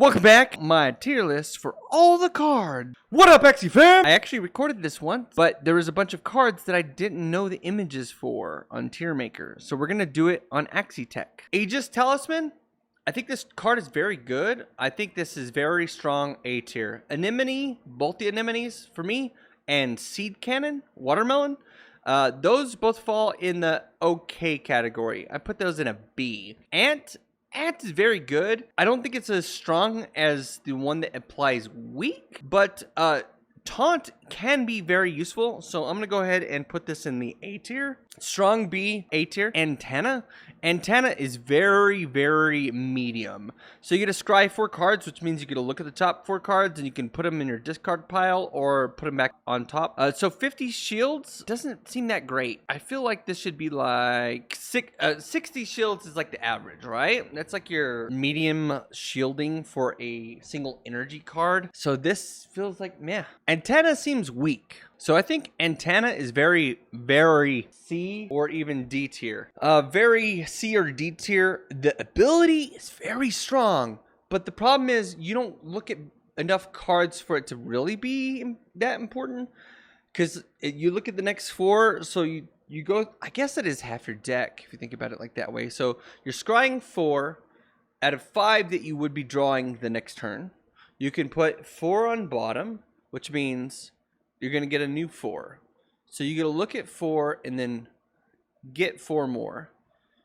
Welcome back, my tier list for all the cards. What up, Axie fam? I actually recorded this once, but there was a bunch of cards that I didn't know the images for on Tier Maker. So we're gonna do it on Axie Tech. Aegis Talisman. I think this card is very good. I think this is very strong A tier. Anemone, both the anemones for me, and Seed Cannon, Watermelon. Those both fall in the okay category. I put those in a B. Ant is very good. I don't think it's as strong as the one that applies weak, but Taunt can be very useful. So I'm going to go ahead and put this in the A tier. Strong B, A tier. Antenna is very, very medium. So you get to scry 4 cards, which means you get to look at the top 4 cards and you can put them in your discard pile or put them back on top. So 50 shields doesn't seem that great. I feel like this should be like 60 shields is like the average, right? That's like your medium shielding for a single energy card. So this feels like meh. Antenna seems weak. So I think Antenna is very, very C or even D tier. Very C or D tier. The ability is very strong, but the problem is you don't look at enough cards for it to really be that important. Because you look at the next 4, so you go, I guess that is half your deck if you think about it like that way. So you're scrying 4 out of 5 that you would be drawing the next turn. You can put 4 on bottom, which means you're going to get a new 4. So you got to look at 4 and then get 4 more.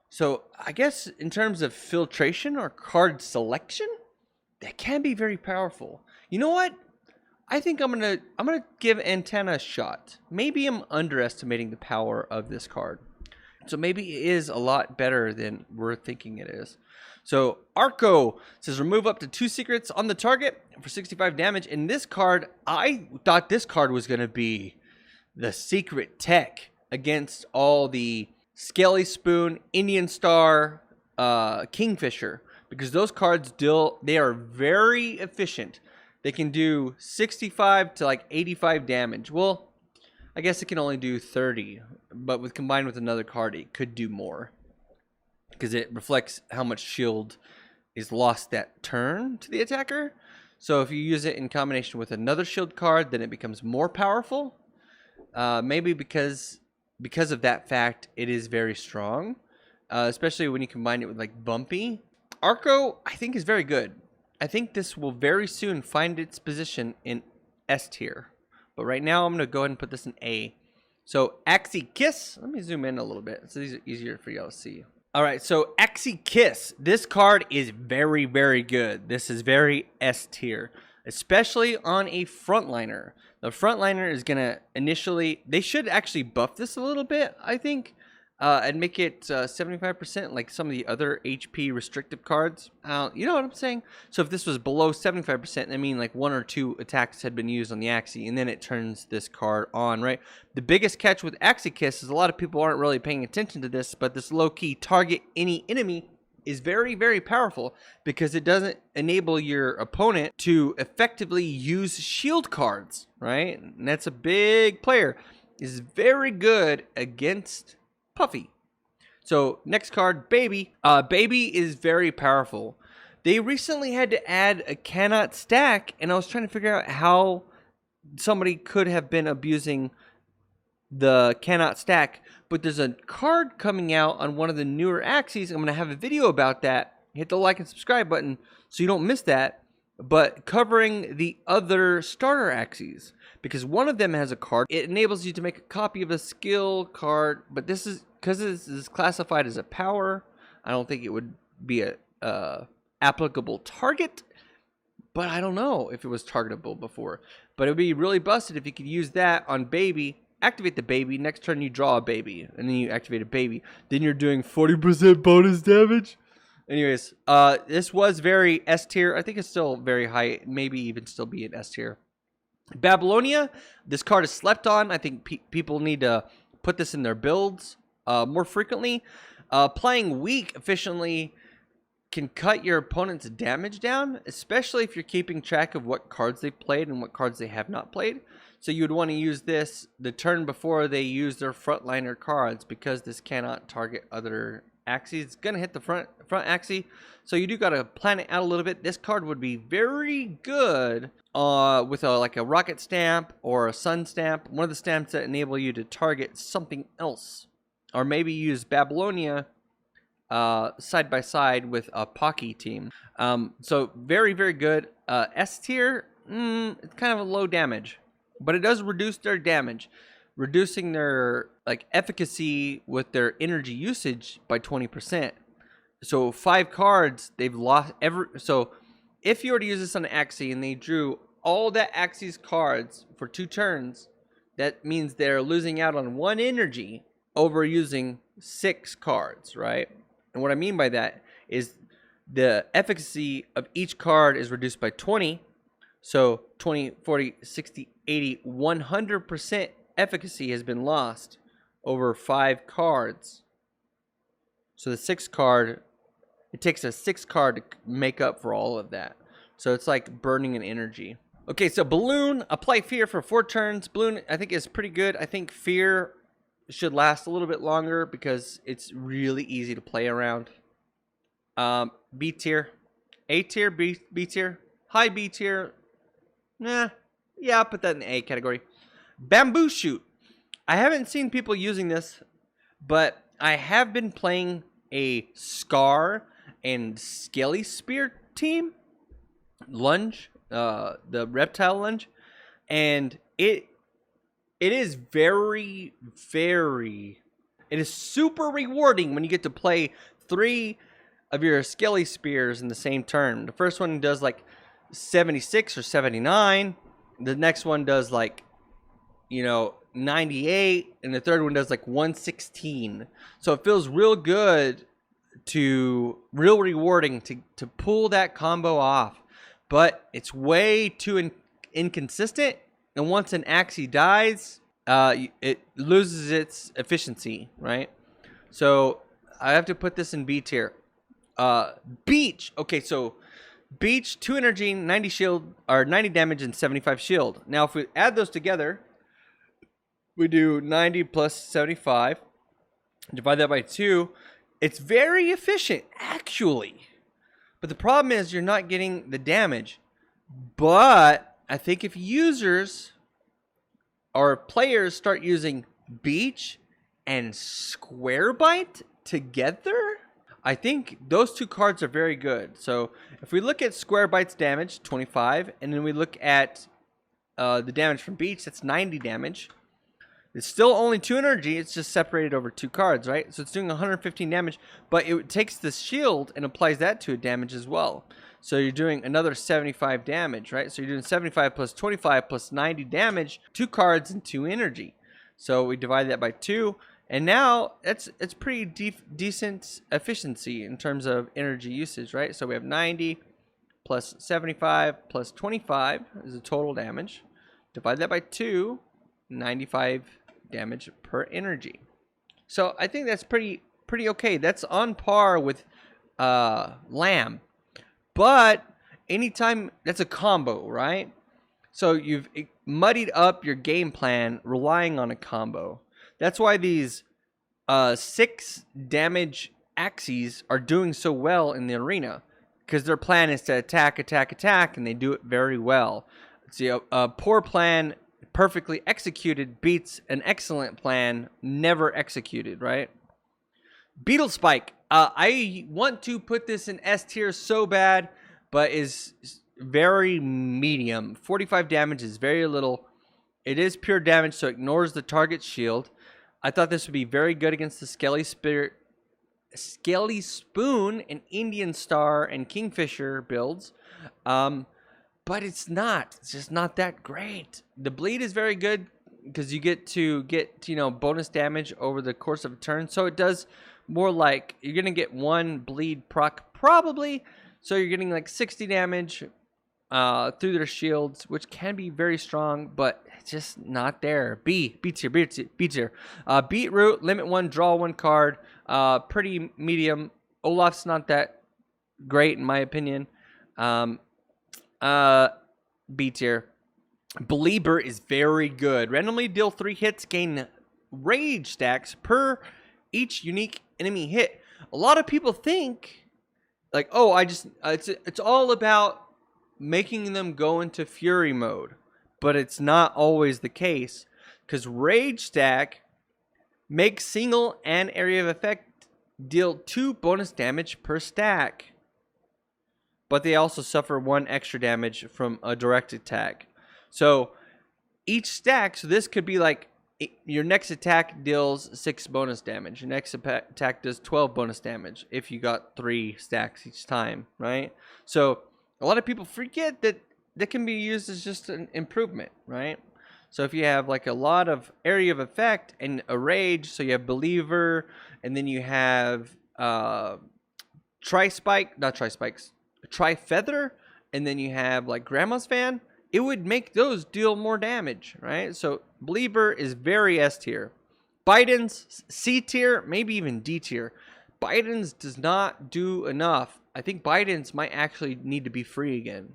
So I guess in terms of filtration or card selection, that can be very powerful. You know what? I think I'm gonna give Antenna a shot. Maybe I'm underestimating the power of this card. So maybe it is a lot better than we're thinking it is. So Arco says remove up to 2 secrets on the target for 65 damage. In this card, I thought this card was going to be the secret tech against all the Scaly Spoon, Indian Star, Kingfisher. Because those cards they are very efficient. They can do 65 to like 85 damage. Well, I guess it can only do 30. But combined with another card, it could do more. Because it reflects how much shield is lost that turn to the attacker. So if you use it in combination with another shield card, then it becomes more powerful. Maybe because of that fact, it is very strong. Especially when you combine it with like Bumpy. Arco, I think, is very good. I think this will very soon find its position in S tier. But right now, I'm going to go ahead and put this in A. So Axie Kiss. Let me zoom in a little bit so these are easier for y'all to see. All right, so Axie Kiss. This card is very, very good. This is very S tier, especially on a frontliner. The frontliner is going to initially, they should actually buff this a little bit, I think, and make it 75% like some of the other HP restrictive cards. You know what I'm saying? So if this was below 75%, I mean like 1 or 2 attacks had been used on the Axie, and then it turns this card on, right? The biggest catch with Axie Kiss is a lot of people aren't really paying attention to this, but this low-key target any enemy is very, very powerful because it doesn't enable your opponent to effectively use shield cards, right? And that's a big player. Is very good against Puffy. So next card, Baby. Baby is very powerful. They recently had to add a cannot stack, and I was trying to figure out how somebody could have been abusing the cannot stack. But there's a card coming out on one of the newer Axies. I'm going to have a video about that. Hit the like and subscribe button so you don't miss that. But covering the other starter Axies. Because one of them has a card. It enables you to make a copy of a skill card. But this is, because this is classified as a power, I don't think it would be a applicable target. But I don't know if it was targetable before. But it would be really busted if you could use that on Baby. Activate the Baby. Next turn you draw a Baby. And then you activate a Baby. Then you're doing 40% bonus damage. Anyways, this was very S tier. I think it's still very high. Maybe even still be an S tier. Babylonia. This card is slept on. I think people need to put this in their builds more frequently. Playing weak efficiently can cut your opponent's damage down, especially if you're keeping track of what cards they've played and what cards they have not played. So you would want to use this the turn before they use their frontliner cards because this cannot target other Axie. It's gonna hit the front Axie, so you do gotta plan it out a little bit. This card would be very good with like a rocket stamp or a sun stamp, one of the stamps that enable you to target something else, or maybe use Babylonia side by side with a Pocky team. So very, very good. S tier, it's kind of a low damage, but it does reduce their damage, reducing their like efficacy with their energy usage by 20%. So 5 cards they've lost so if you were to use this on an Axie and they drew all that Axie's cards for 2 turns, that means they're losing out on 1 energy over using 6 cards, right? And what I mean by that is the efficacy of each card is reduced by 20. So 20, 40, 60, 80, 100% efficacy has been lost over 5 cards. So the 6th card, it takes a 6th card to make up for all of that. So it's like burning an energy. Okay, so Balloon, apply Fear for 4 turns. Balloon, I think, is pretty good. I think Fear should last a little bit longer because it's really easy to play around. B tier. A tier, B tier. High B tier. Nah. Yeah, I'll put that in the A category. Bamboo Shoot. I haven't seen people using this, but I have been playing a Scar and Skelly Spear team. Lunge. The reptile lunge. And it is very, very... It is super rewarding when you get to play 3 of your Skelly Spears in the same turn. The first one does like 76 or 79. The next one does like, 98. And the third one does like 116. So it feels real good real rewarding to pull that combo off. But it's way too inconsistent. And once an Axie dies, it loses its efficiency, right? So I have to put this in B tier. Beach. Okay, so Beach, 2 energy, 90 shield, or 90 damage and 75 shield. Now, if we add those together, we do 90 plus 75. Divide that by 2. It's very efficient, actually. But the problem is you're not getting the damage. But I think if users or players start using Beach and Square Bite together, I think those 2 cards are very good. So if we look at Square Bite's damage, 25, and then we look at the damage from Beach, that's 90 damage. It's still only 2 energy. It's just separated over 2 cards, right? So it's doing 115 damage, but it takes the shield and applies that to a damage as well. So you're doing another 75 damage, right? So you're doing 75 plus 25 plus 90 damage, 2 cards and 2 energy. So we divide that by 2, and now it's pretty decent efficiency in terms of energy usage, right? So we have 90 plus 75 plus 25 is the total damage. Divide that by 2, 95 damage per energy. So I think that's pretty okay. That's on par with Lamb. But anytime, that's a combo, right? So you've muddied up your game plan relying on a combo. That's why these 6 damage Axies are doing so well in the arena, because their plan is to attack, and they do it very well. See, a poor plan perfectly executed beats an excellent plan never executed, right? Beetle Spike. I want to put this in S tier so bad, but is very medium. 45 damage is very little. It is pure damage, so ignores the target's shield. I thought this would be very good against the Skelly Spoon and Indian Star and Kingfisher builds. But it's not. It's just not that great. The bleed is very good because you get bonus damage over the course of a turn. So it does more like you're going to get 1 bleed proc probably. So you're getting like 60 damage through their shields, which can be very strong, but it's just not there. B tier. Beetroot, limit 1, draw 1 card. Pretty medium. Olaf's not that great in my opinion. B tier. Belieber is very good. Randomly deal 3 hits, gain rage stacks per each unique enemy hit. A lot of people think like, oh, it's all about making them go into fury mode, but it's not always the case, because rage stack makes single and area of effect deal 2 bonus damage per stack, but they also suffer 1 extra damage from a direct attack. So each stack, so this could be like your next attack deals 6 bonus damage. Your next attack does 12 bonus damage if you got 3 stacks each time, right? So a lot of people forget that that can be used as just an improvement, right? So if you have like a lot of area of effect and a rage, so you have believer, and then you have tri-feather, and then you have like grandma's fan, it would make those deal more damage, right? So believer is very S tier. Biden's C tier, maybe even D tier. Biden's does not do enough. I think Biden's might actually need to be free again.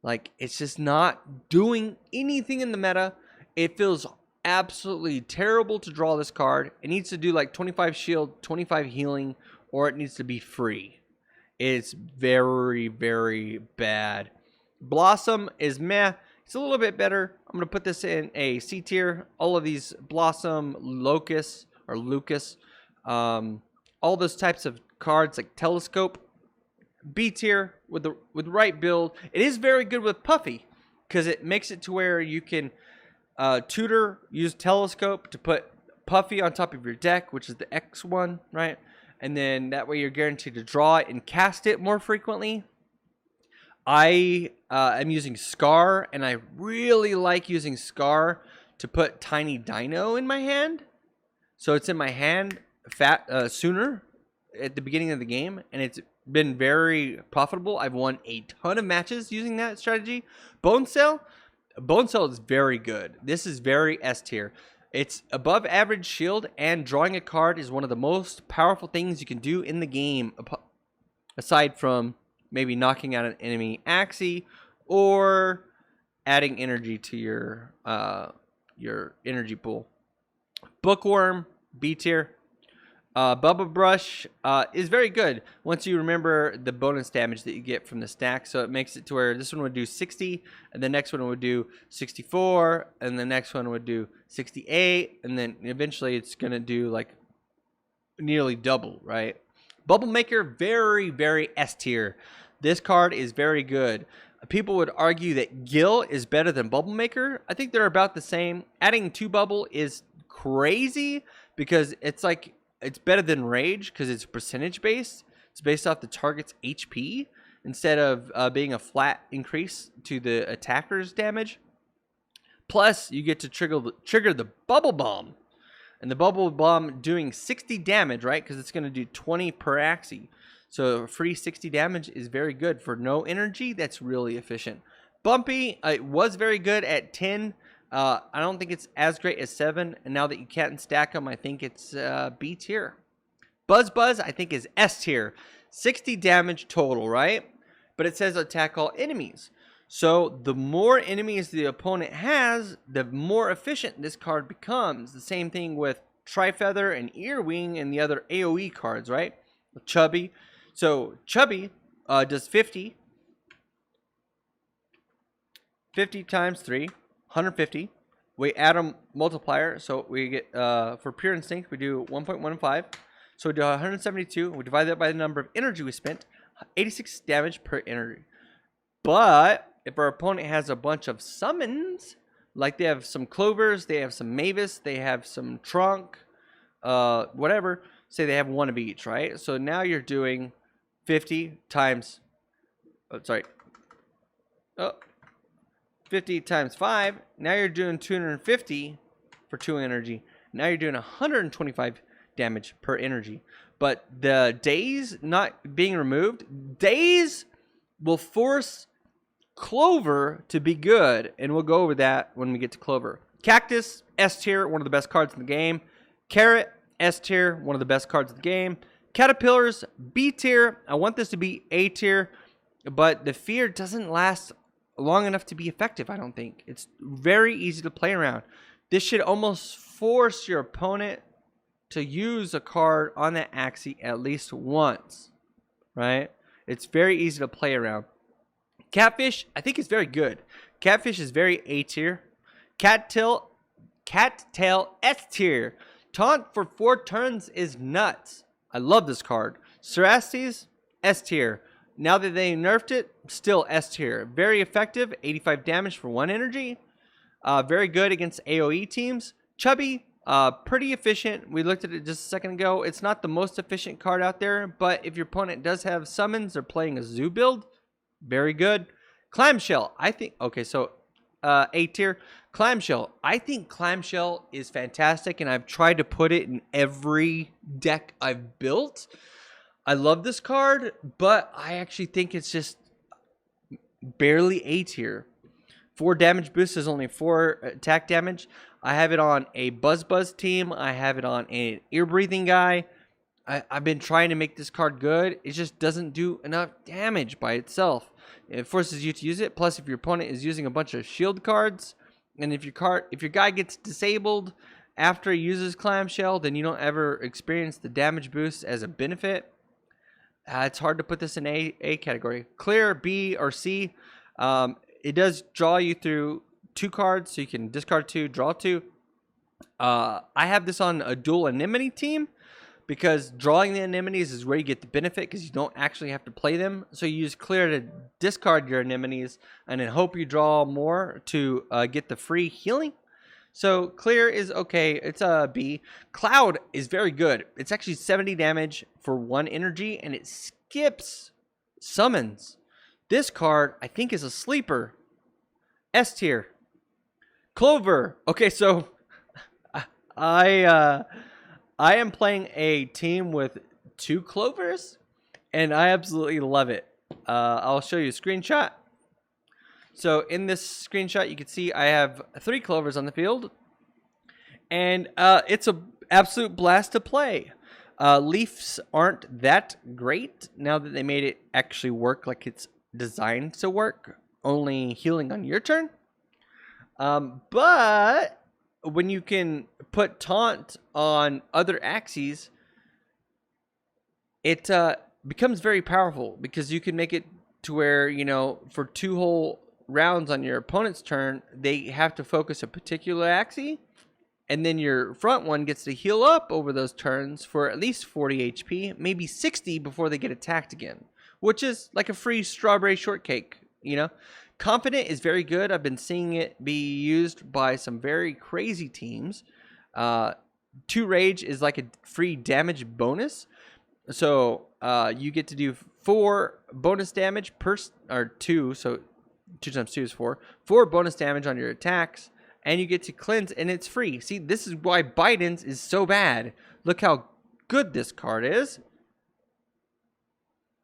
Like, it's just not doing anything in the meta. It feels absolutely terrible to draw this card. It needs to do like 25 shield, 25 healing, or it needs to be free. It's very, very bad. Blossom is meh. It's a little bit better. I'm going to put this in a C tier. All of these Blossom, Locus, or Lucas, all those types of cards like Telescope, B tier with the right build. It is very good with Puffy, because it makes it to where you can use Telescope to put Puffy on top of your deck, which is the X one, right? And then that way you're guaranteed to draw it and cast it more frequently. I am using Scar, and I really like using Scar to put Tiny Dino in my hand. So it's in my hand sooner at the beginning of the game, and it's been very profitable. I've won a ton of matches using that strategy. Bone Cell is very good. This is very S tier. It's above average shield, and drawing a card is one of the most powerful things you can do in the game, aside from maybe knocking out an enemy Axie or adding energy to your energy pool. Bookworm, B tier. Bubba Brush is very good once you remember the bonus damage that you get from the stack. So it makes it to where this one would do 60, and the next one would do 64, and the next one would do 68, and then eventually it's going to do like nearly double, right? Bubble Maker, very, very S tier. This card is very good. People would argue that Gil is better than Bubble Maker. I think they're about the same. Adding 2 Bubble is crazy because it's like, it's better than Rage because it's percentage based. It's based off the target's HP instead of being a flat increase to the attacker's damage. Plus, you get to trigger the Bubble Bomb. And the Bubble Bomb doing 60 damage, right? Because it's going to do 20 per Axie. So free 60 damage is very good. For no energy, that's really efficient. Bumpy, it was very good at 10. I don't think it's as great as 7. And now that you can't stack them, I think it's B tier. Buzz, I think, is S tier. 60 damage total, right? But it says attack all enemies. So the more enemies the opponent has, the more efficient this card becomes. The same thing with Tri-Feather and Earwing and the other AoE cards, right? Chubby. So Chubby does 50. 50 times 3, 150. We add a multiplier, so we get, for Pure Instinct, we do 1.15. So we do 172. We divide that by the number of energy we spent. 86 damage per energy. But if our opponent has a bunch of summons, like they have some Clovers, they have some Mavis, they have some Trunk, whatever, say they have 1 of each, right? So now you're doing 50 times, 50 times 5. Now you're doing 250 for 2 energy. Now you're doing 125 damage per energy. But the days not being removed, days will force Clover to be good, and we'll go over that when we get to Clover. Cactus, S tier, one of the best cards in the game. Carrot, S tier, one of the best cards in the game. Caterpillars, B tier. I want this to be A tier, but the fear doesn't last long enough to be effective, I don't think. It's very easy to play around. This should almost force your opponent to use a card on that Axie at least once, right? It's very easy to play around. Catfish, I think, is very good. Catfish is very A tier. Cattail S tier. Taunt for 4 turns is nuts. I love this card. Cerastes, S tier. Now that they nerfed it, still S tier. Very effective, 85 damage for 1 energy. Very good against AoE teams. Chubby, pretty efficient. We looked at it just a second ago. It's not the most efficient card out there, but if your opponent does have summons or playing a zoo build, very good. Clamshell, I think, okay, so A tier. Clamshell, I think Clamshell is fantastic, and I've tried to put it in every deck I've built. I love this card, but I actually think it's just barely A tier. 4 damage boost is only 4 attack damage. I have it on a Buzz team. I have it on an ear breathing guy. I've been trying to make this card good. It just doesn't do enough damage by itself. It forces you to use it. Plus, if your opponent is using a bunch of shield cards, and if your guy gets disabled after he uses Clamshell, then you don't ever experience the damage boost as a benefit. It's hard to put this in A category. Clear, B, or C. It does draw you through 2 cards, so you can discard 2, draw 2. I have this on a dual anemone team, because drawing the anemones is where you get the benefit, because you don't actually have to play them. So you use clear to discard your anemones and then hope you draw more to get the free healing. So clear is okay. It's a B. Cloud is very good. It's actually 70 damage for 1 energy, and it skips summons. This card, I think, is a sleeper. S tier. Clover. Okay, so I am playing a team with 2 Clovers, and I absolutely love it. I'll show you a screenshot. So in this screenshot, you can see I have 3 Clovers on the field, and it's an absolute blast to play. Leafs aren't that great now that they made it actually work like it's designed to work, only healing on your turn. But when you can put taunt on other Axies, it becomes very powerful, because you can make it to where, you know, for 2 whole rounds on your opponent's turn, they have to focus a particular Axie, and then your front one gets to heal up over those turns for at least 40 HP, maybe 60 before they get attacked again, which is like a free strawberry shortcake, you know? Confident is very good. I've been seeing it be used by some very crazy teams. 2 Rage is like a free damage bonus. So you get to do 4 bonus damage per, or 2, so 2 times 2 is 4. 4 bonus damage on your attacks, and you get to cleanse, and it's free. See, this is why Biden's is so bad. Look how good this card is.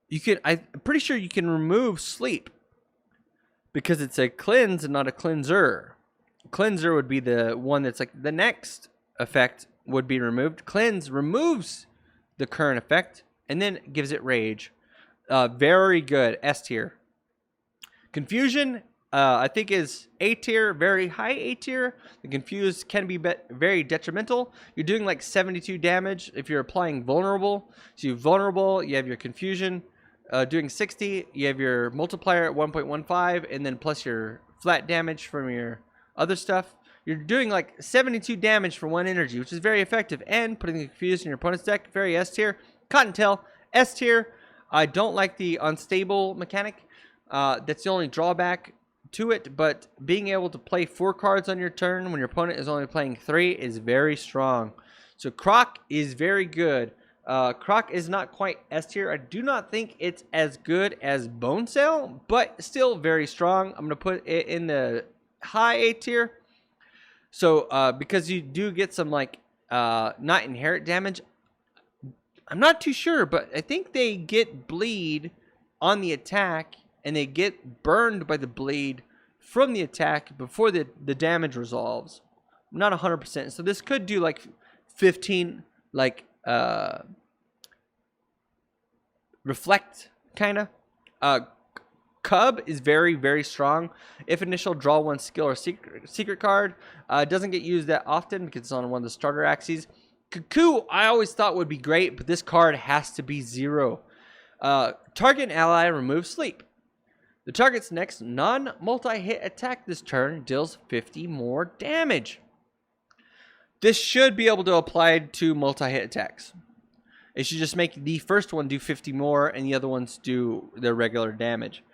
You can, I'm pretty sure you can remove sleep, because it's a cleanse and not a cleanser. Cleanser would be the one that's like the next effect would be removed. Cleanse removes the current effect and then gives it rage. Very good. S tier. Confusion, I think, is A tier, very high A tier. The confused can be very detrimental. You're doing like 72 damage if you're applying vulnerable. So you're vulnerable, you have your confusion. Doing 60, you have your multiplier at 1.15, and then plus your flat damage from your other stuff. You're doing like 72 damage for 1 energy, which is very effective, and putting the confused in your opponent's deck, very S tier. Cottontail, S tier. I don't like the unstable mechanic. That's the only drawback to it, but being able to play 4 cards on your turn when your opponent is only playing 3 is very strong. So Croc is very good. Croc is not quite S tier. I do not think it's as good as Bone Sail, but still very strong. I'm going to put it in the high A tier. So, because you do get some, like, not inherent damage. I'm not too sure, but I think they get bleed on the attack, and they get burned by the bleed from the attack before the damage resolves. I'm not 100%. So this could do, like, 15, like, reflect kind of. Cub is very, very strong. If initial, draw 1 skill or secret card. It doesn't get used that often because it's on one of the starter Axies. Cuckoo, I always thought would be great, but this card has to be 0. Target ally removes sleep. The target's next non-multi-hit attack this turn deals 50 more damage. This should be able to apply to multi-hit attacks. It should just make the first one do 50 more and the other ones do their regular damage,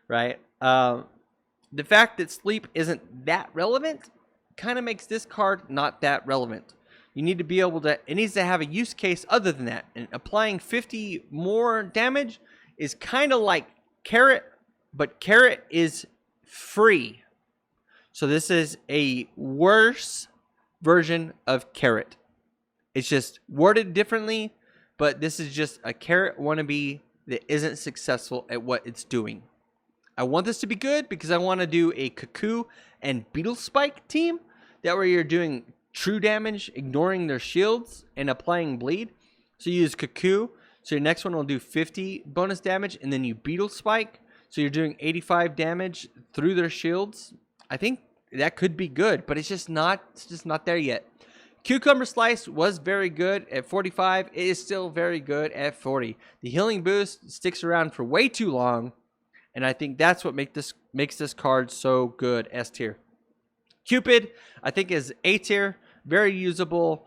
right? The fact that sleep isn't that relevant kind of makes this card not that relevant. You need to be able to, it needs to have a use case other than that. And applying 50 more damage is kind of like Carrot, but Carrot is free. So this is a worse version of Carrot. It's just worded differently, but this is just a Carrot wannabe that isn't successful at what it's doing. I want this to be good because I want to do a Cuckoo and Beetle Spike team. That way you're doing true damage, ignoring their shields, and applying bleed. So you use Cuckoo. So your next one will do 50 bonus damage, and then you Beetle Spike. So you're doing 85 damage through their shields. I think that could be good, but it's just not there yet. Cucumber Slice was very good at 45. It is still very good at 40. The healing boost sticks around for way too long, and I think that's what makes this card so good. S tier. Cupid, I think, is A tier. Very usable.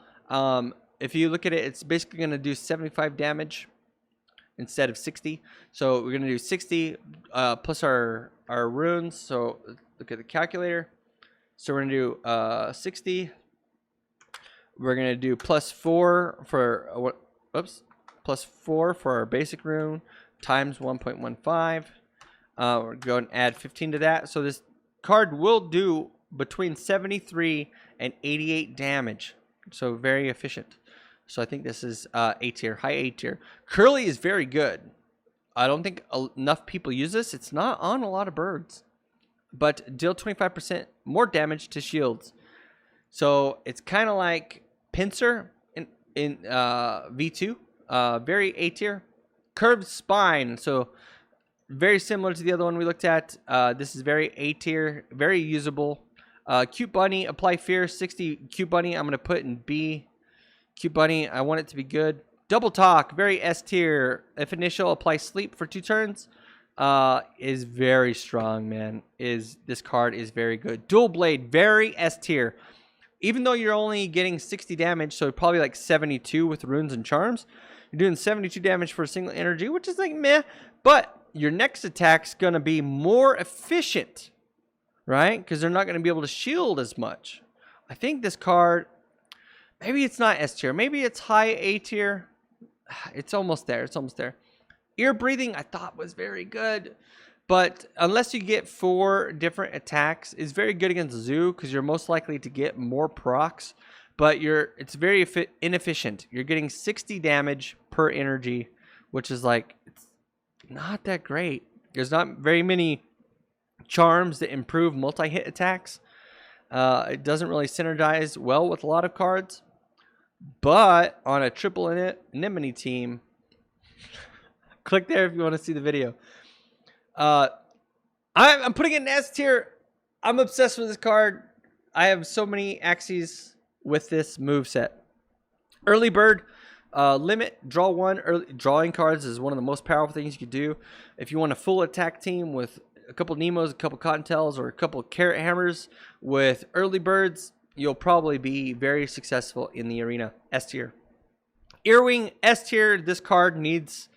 If you look at it, it's basically going to do 75 damage instead of 60. So we're going to do 60 plus our runes. So look at the calculator. So we're going to do 60. We're going to do plus 4 for plus 4 for our basic rune times 1.15. We're going to go and add 15 to that. So this card will do between 73 and 88 damage. So very efficient. So I think this is A tier, high A tier. Curly is very good. I don't think enough people use this. It's not on a lot of birds. But deal 25% more damage to shields. So it's kind of like Pincer in V2. Very A tier. Curved Spine. So very similar to the other one we looked at. This is very A tier. Very usable. Cute Bunny, apply fear. 60 Cute Bunny, I'm going to put in B. Cute Bunny, I want it to be good. Double Talk, very S tier. If initial, apply sleep for 2 turns. Is very strong, man. This card is very good. Dual Blade, very S tier. Even though you're only getting 60 damage, so probably like 72 with runes and charms, you're doing 72 damage for a single energy, which is like meh. But your next attack's going to be more efficient, right? Because they're not going to be able to shield as much. I think this card, maybe it's not S tier. Maybe it's high A tier. It's almost there. It's almost there. Ear Breathing, I thought was very good. But unless you get 4 different attacks, it's very good against Zoo because you're most likely to get more procs. But it's very inefficient. You're getting 60 damage per energy, which is like, it's not that great. There's not very many charms that improve multi-hit attacks. It doesn't really synergize well with a lot of cards. But on a triple anemone team, click there if you want to see the video. I'm putting it in S tier. I'm obsessed with this card. I have so many axies with this moveset. Early Bird, limit, draw 1. Drawing cards is one of the most powerful things you could do. If you want a full attack team with a couple Nemos, a couple Cottontails, or a couple Carrot Hammers with Early Birds, you'll probably be very successful in the arena. S tier. Earwing, S tier. This card needs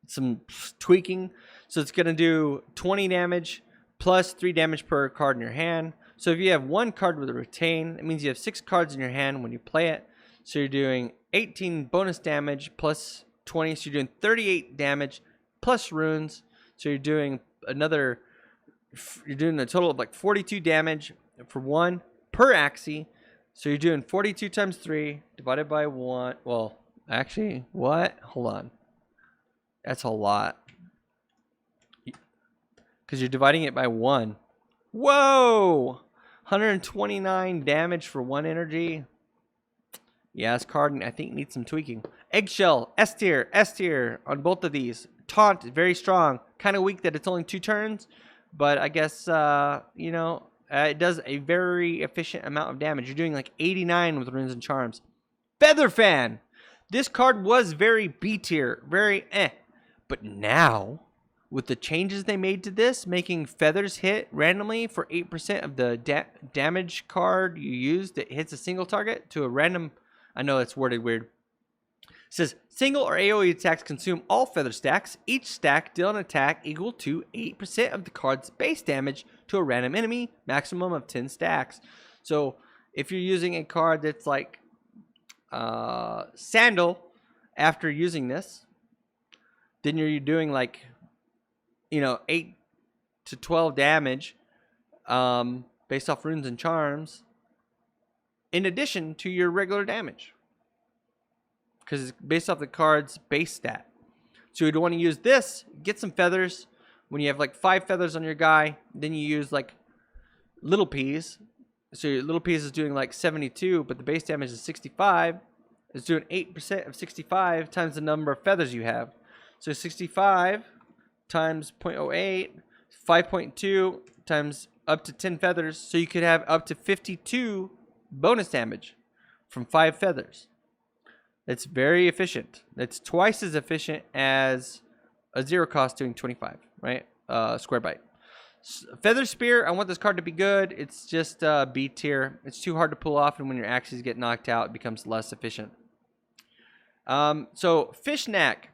some tweaking. So it's going to do 20 damage plus 3 damage per card in your hand. So if you have 1 card with a retain, it means you have 6 cards in your hand when you play it. So you're doing 18 bonus damage plus 20. So you're doing 38 damage plus runes. So you're doing a total of like 42 damage for 1 per axie. So you're doing 42 times 3 divided by 1. Well, actually, what? Hold on. That's a lot. Because you're dividing it by 1. Whoa! 129 damage for 1 energy. Yeah, this card, I think, needs some tweaking. Eggshell, S tier on both of these. Taunt, very strong. Kind of weak that it's only 2 turns. But I guess, it does a very efficient amount of damage. You're doing like 89 with runes and charms. Feather Fan. This card was very B tier, very eh. But now, with the changes they made to this, making feathers hit randomly for 8% of the damage card you use that hits a single target to a random, I know it's worded weird. It says, single or AoE attacks consume all feather stacks. Each stack deal an attack equal to 8% of the card's base damage to a random enemy, maximum of 10 stacks. So, if you're using a card that's like Sandal after using this, then you're doing like, 8 to 12 damage based off runes and charms in addition to your regular damage, because it's based off the card's base stat. So you'd want to use this, get some feathers. When you have like 5 feathers on your guy, then you use like little peas. So your little peas is doing like 72, but the base damage is 65. It's doing 8% of 65 times the number of feathers you have. So 65 times 0.08, 5.2 times up to 10 feathers. So you could have up to 52 bonus damage from 5 feathers. It's very efficient. It's twice as efficient as a 0 cost doing 25, right? Square bite. Feather Spear, I want this card to be good. It's just B tier. It's too hard to pull off, and when your axies get knocked out, it becomes less efficient. So Fishknack.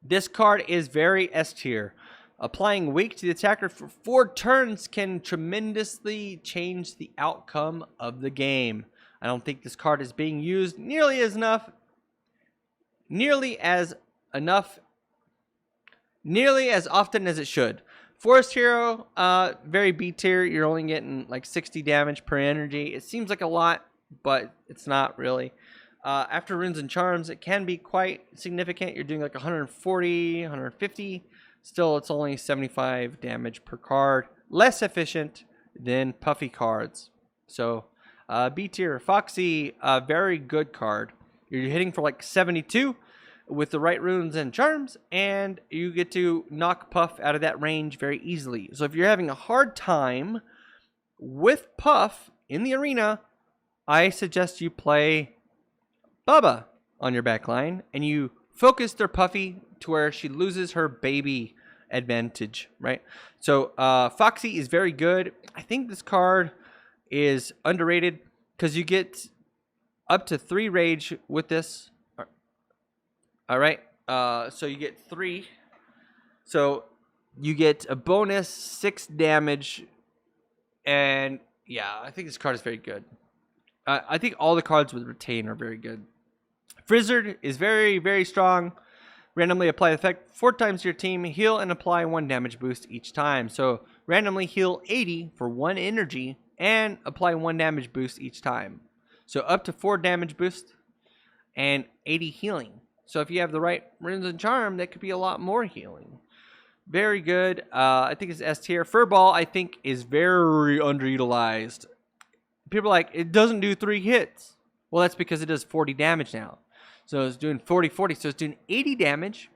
This card is very S tier. Applying Wake to the attacker for 4 turns can tremendously change the outcome of the game. I don't think this card is being used nearly as often as it should. Forest Hero, very B tier. You're only getting like 60 damage per energy. It seems like a lot, but it's not really. After runes and charms, it can be quite significant. You're doing like 140, 150. Still, it's only 75 damage per card. Less efficient than Puffy cards. So, B tier. Foxy, very good card. You're hitting for like 72 with the right runes and charms, and you get to knock Puff out of that range very easily. So if you're having a hard time with Puff in the arena, I suggest you play Bubba on your back line, and you focus their Puffy to where she loses her baby advantage, right? So Foxy is very good. I think this card is underrated because you get up to 3 rage with this. All right, so you get 3. So you get a bonus 6 damage, and yeah, I think this card is very good. I think all the cards with retain are very good. Frizzard is very, very strong. Randomly apply the effect 4 times to your team. Heal and apply 1 damage boost each time. So randomly heal 80 for 1 energy and apply 1 damage boost each time. So up to 4 damage boost and 80 healing. So if you have the right runes and charm, that could be a lot more healing. Very good. I think it's S tier. Furball, I think, is very underutilized. People are like, it doesn't do 3 hits. Well, that's because it does 40 damage now. So it's doing 40-40. So it's doing 80 damage.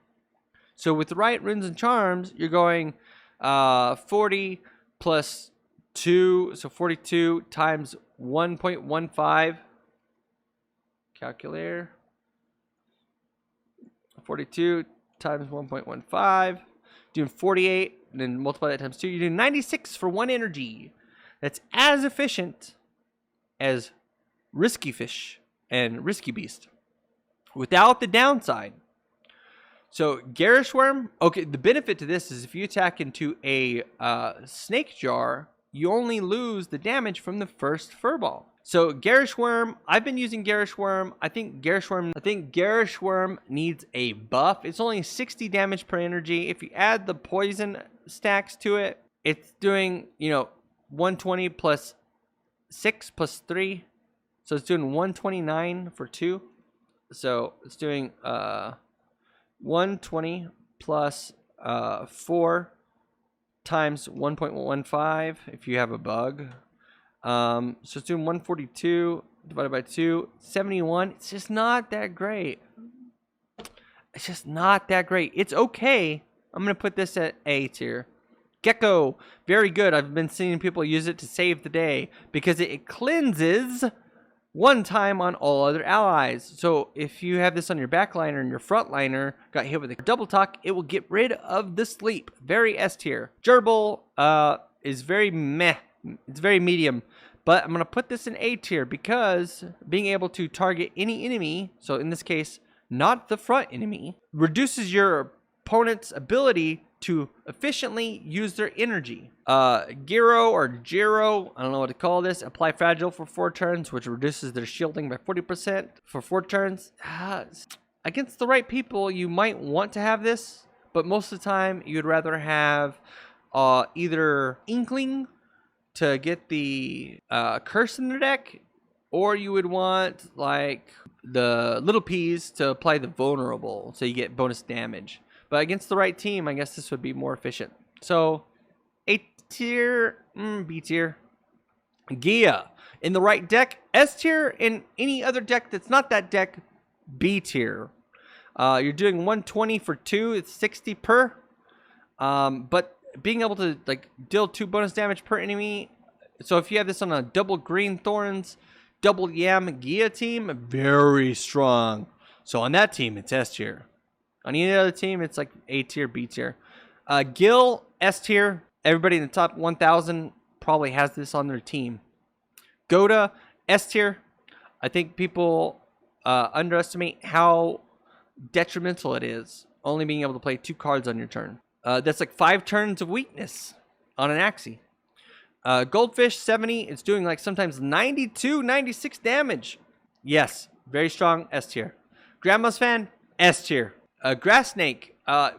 So with the right runes and charms, you're going 40 plus 2. So 42 times 1.15. Calculator. 42 times 1.15. Doing 48. And then multiply that times 2. You're doing 96 for 1 energy. That's as efficient as Risky Fish and Risky Beast without the downside. So Garish Worm, okay, the benefit to this is if you attack into a snake jar, you only lose the damage from the first furball. So Garish Worm, I've been using Garish Worm. I think Garish Worm needs a buff. It's only 60 damage per energy. If you add the poison stacks to it, it's doing, 120 plus 6 plus 3. So it's doing 129 for 2. So it's doing 120 plus 4 times 1.15 if you have a bug. So it's doing 142 divided by 2, 71. It's just not that great. It's just not that great. It's okay. I'm going to put this at A tier. Gecko, very good. I've been seeing people use it to save the day because it cleanses one time on all other allies. So if you have this on your backliner and your frontliner got hit with a double talk, it will get rid of the sleep. Very S tier. Gerbil is very meh. It's very medium. But I'm going to put this in A tier because being able to target any enemy, so in this case, not the front enemy, reduces your opponent's ability to efficiently use their energy. Gyro or Giro, I don't know what to call this. Apply Fragile for 4 turns, which reduces their shielding by 40% for 4 turns. Against the right people, you might want to have this, but most of the time, you'd rather have either Inkling to get the curse in the deck, or you would want like the little peas to apply the vulnerable, so you get bonus damage. But against the right team, I guess this would be more efficient. So A tier, B tier. Gia in the right deck, S tier. In any other deck that's not that deck, B tier. You're doing 120 for 2. It's 60 per. But being able to like deal 2 bonus damage per enemy. So if you have this on a double green thorns, double yam Gia team, very strong. So on that team, it's S tier. On any other team, it's like A tier, B tier. Gil, S tier. Everybody in the top 1,000 probably has this on their team. Goda, S tier. I think people underestimate how detrimental it is, only being able to play 2 cards on your turn. That's like 5 turns of weakness on an Axie. Goldfish, 70. It's doing like sometimes 92, 96 damage. Yes, very strong, S tier. Grandma's Fan, S tier. Grass Snake, I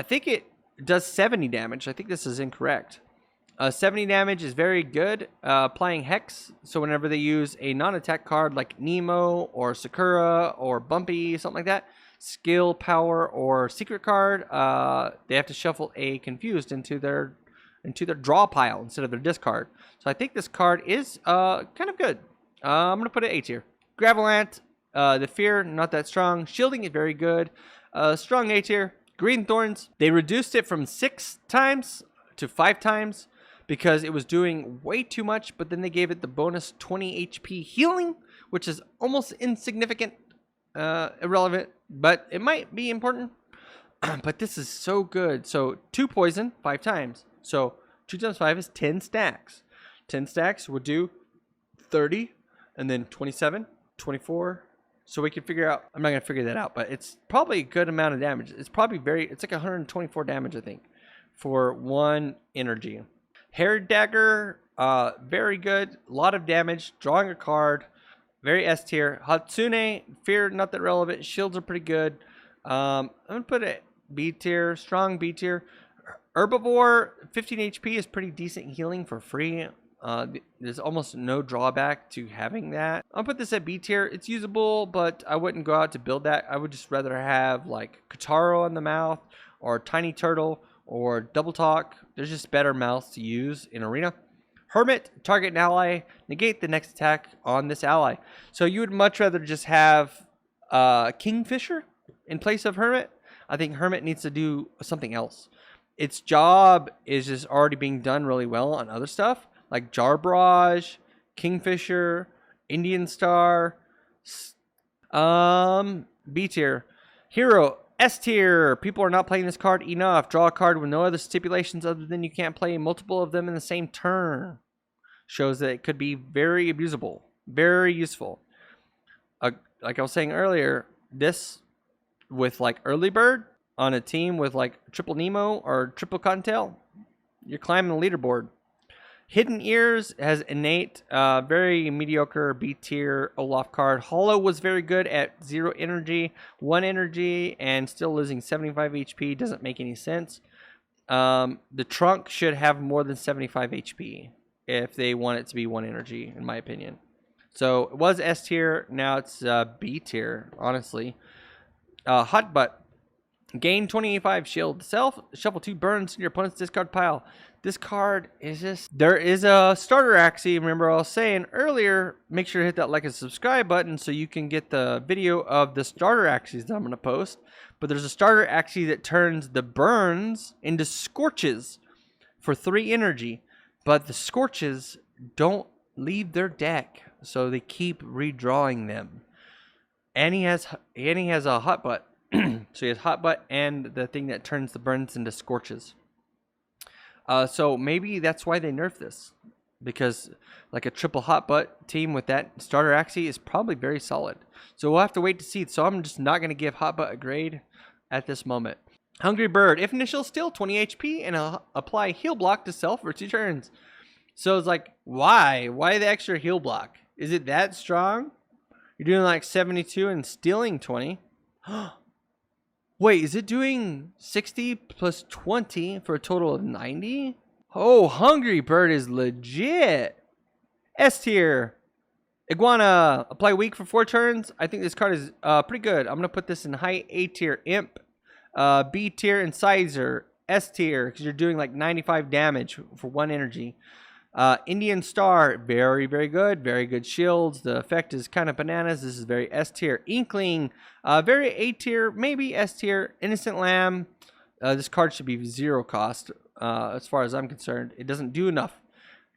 think it does 70 damage. I think this is incorrect. 70 damage is very good. Applying Hex, so whenever they use a non-attack card like Nemo or Sakura or Bumpy, something like that, skill, power, or secret card, they have to shuffle a Confused into their draw pile instead of their discard. So I think this card is kind of good. I'm going to put it A tier. Gravelant, the Fear, not that strong. Shielding is very good. Strong A tier. Green Thorns, they reduced it from 6 times to 5 times because it was doing way too much, but then they gave it the bonus 20 HP healing, which is almost insignificant, irrelevant, but it might be important. But this is so good. So 2 poison 5 times. So 2 times 5 is 10 stacks. 10 stacks would do 30, and then 27, 24. So we can figure out, I'm not going to figure that out, but it's probably a good amount of damage. It's probably it's like 124 damage, I think, for 1 energy. Hair Dagger, very good. A lot of damage. Drawing a card. Very S tier. Hatsune, Fear, not that relevant. Shields are pretty good. I'm going to put it B tier. Strong B tier. Herbivore, 15 HP is pretty decent healing for free. There's almost no drawback to having that. I'll put this at B tier. It's usable, but I wouldn't go out to build that. I would just rather have like Kotaro on the mouth, or Tiny Turtle, or Double Talk. There's just better mouths to use in Arena. Hermit, target an ally, negate the next attack on this ally. So you would much rather just have Kingfisher in place of Hermit. I think Hermit needs to do something else. Its job is just already being done really well on other stuff, like Jar Barrage, Kingfisher, Indian Star. B tier. Hero, S tier. People are not playing this card enough. Draw a card with no other stipulations other than you can't play multiple of them in the same turn. Shows that it could be very abusable. Very useful. Like I was saying earlier, this with like Early Bird on a team with like triple Nemo or triple Cottontail, you're climbing the leaderboard. Hidden Ears has innate, very mediocre B tier Olaf card. Hollow was very good at 0 energy, 1 energy, and still losing 75 HP. Doesn't make any sense. The Trunk should have more than 75 HP if they want it to be 1 energy, in my opinion. So it was S tier. Now it's B tier, honestly. Hot Butt. Gain 25 shield self. Shuffle 2 burns in your opponent's discard pile. This card is just... There is a starter Axie. Remember I was saying earlier, make sure to hit that like and subscribe button so you can get the video of the starter Axies that I'm going to post. But there's a starter Axie that turns the burns into Scorches for 3 energy. But the Scorches don't leave their deck. so they keep redrawing them. And he has a hot butt. So he has hot butt and the thing that turns the burns into scorches. So maybe that's why they nerfed this, because like a triple hot butt team with that starter Axie is probably very solid. So we'll have to wait to see. So I'm just not going to give hot butt a grade at this moment. Hungry Bird, if initial still 20 HP and apply heal block to self for 2 turns. So it's like, why the extra heal block? Is it that strong? You're doing like 72 and stealing 20. Wait, is it doing 60 plus 20 for a total of 90? Oh, Hungry Bird is legit. S tier. Iguana, apply weak for 4 turns. I think this card is pretty good. I'm going to put this in high A tier. Imp. B tier Incisor. S tier, because you're doing like 95 damage for 1 energy. Indian Star, very, very good. Very good shields. The effect is kind of bananas. This is very S tier. Inkling, very A tier, maybe S tier. Innocent Lamb, this card should be 0 cost as far as I'm concerned. It doesn't do enough.